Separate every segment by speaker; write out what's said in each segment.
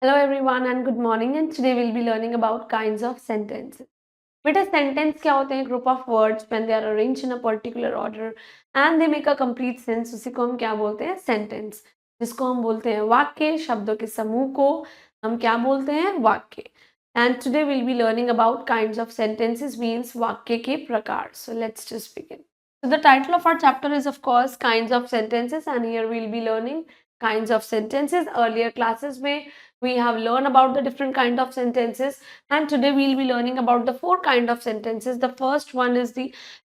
Speaker 1: Hello everyone and good morning, and today we'll be learning about kinds of sentences. बेटा sentence क्या होते हैं? Group of words when they are arranged in a particular order and they make a complete sense. उसी को हम क्या बोलते हैं? Sentence. जिसको हम बोलते हैं वाक्य. शब्दों के समूह को हम क्या बोलते हैं? वाक्य. And today we'll be learning about kinds of sentences, means वाक्य के प्रकार. So let's just begin. So the title of our chapter is of course kinds of sentences, and here we'll be learning kinds of sentences. Earlier classes में we have learned about the different kind of sentences, and today we'll be learning about the four kind of sentences. The first one is the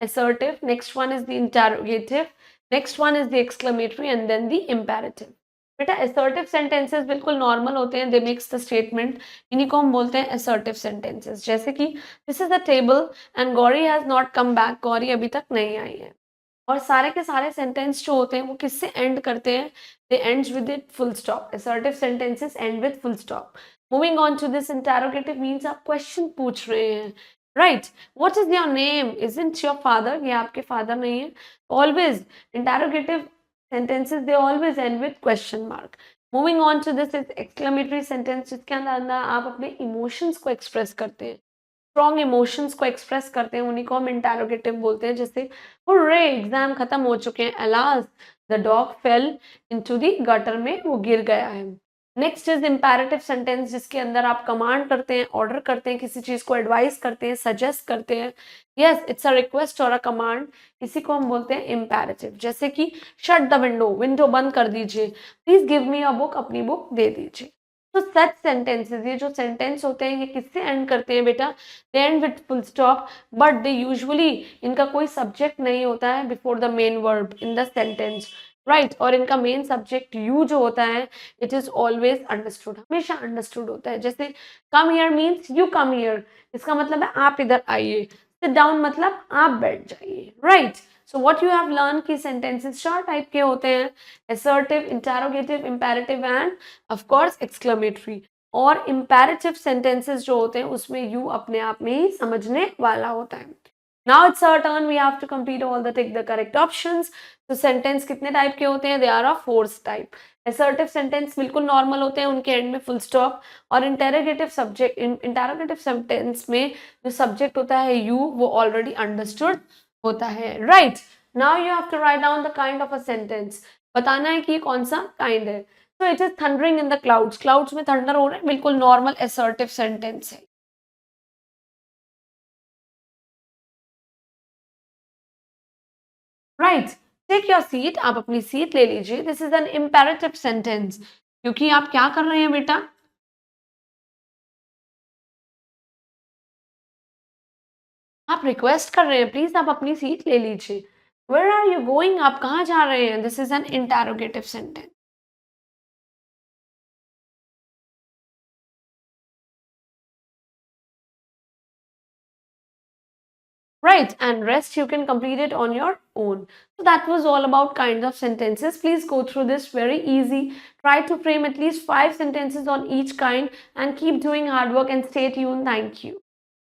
Speaker 1: assertive, next one is the interrogative, next one is the exclamatory, and then the imperative. बेटा assertive sentences बिल्कुल normal होते हैं, they makes the statement. इन्हीं को हम बोलते हैं assertive sentences. जैसे कि this is the table and Gauri has not come back. Gauri अभी तक नहीं आई है. और सारे के सारे सेंटेंस जो होते हैं वो किससे एंड करते हैं? They ends with it full stop. Assertive sentences end with full stop. Moving on to this interrogative means आप क्वेश्चन पूछ रहे हैं. Right, what is your name? Isn't your father? ये आपके फादर नहीं है. Always interrogative sentences they always end with question mark. Moving on to this exclamatory sentence, जिसके अंदर आप अपने इमोशंस को एक्सप्रेस करते हैं, स्ट्रॉन्ग इमोशंस को एक्सप्रेस करते हैं, उन्हीं को हम इंटरोगेटिव बोलते हैं. जैसे हुर्रे, एग्जाम खत्म हो चुके हैं. Alas, the dog fail into the gutter, में वो गिर गया है. नेक्स्ट इज इंपैरेटिव सेंटेंस, जिसके अंदर आप कमांड करते हैं, ऑर्डर करते हैं, किसी चीज को एडवाइस करते हैं, सजेस्ट करते हैं. यस, इट्स अ रिक्वेस्ट और अ कमांड. इसी को हम बोलते हैं इंपैरेटिव. जैसे कि शट द विंडो, विंडो बंद कर दीजिए. Please give me a book, अपनी बुक दे दीजिए. तो सच सेंटेंसेस, ये जो सेंटेंस होते हैं ये किससे एंड करते हैं बेटा? They end with full stop, but they usually, इनका कोई सब्जेक्ट नहीं होता है before the main verb in the sentence. Right, और इनका मेन सब्जेक्ट यू जो होता है, इट इज ऑलवेज अंडरस्टूड, हमेशा अंडरस्टूड होता है. जैसे come here means you come here, इसका मतलब है आप इधर आइए. सिट डाउन मतलब आप बैठ जाइए. Right, so what you have learn की सेंटेंसेस चार टाइप के होते हैं: assertive, interrogative, imperative end of course exclamatory. और इंपैरेटिव सेंटेंसेस जो होते हैं उसमें यू अपने आप में ही समझने वाला होता है. Now it's our turn, we have to complete all the tick the correct options. तो सेंटेंस कितने टाइप के होते हैं? They are of four type. Assertive sentence बिल्कुल नॉर्मल होते हैं, उनके एंड में फुल स्टॉप. और इंटरोगेटिव सेंटेंस में जो सब्जेक्ट होता है यू, वो ऑलरेडी अंडरस्टूड होता है. Right, now you have to write down the kind of a sentence. बताना है कि ये कौन सा काइंड है. तो it is thundering in the clouds. Clouds में थंडर हो रहा है, बिल्कुल नॉर्मल असर्टिव सेंटेंस है. राइट, टेक योर सीट, आप अपनी सीट ले लीजिए. This is an imperative sentence, क्योंकि आप क्या कर रहे हैं बेटा? आप रिक्वेस्ट कर रहे हैं, प्लीज आप अपनी सीट ले लीजिए. Where are you going? आप कहाँ जा रहे हैं? This is an interrogative sentence. Right, and rest you can complete it on your own. So that was all about kinds of sentences. Please go through this, very easy. Try to frame at least 5 sentences on each kind and keep doing hard work and stay tuned. Thank you.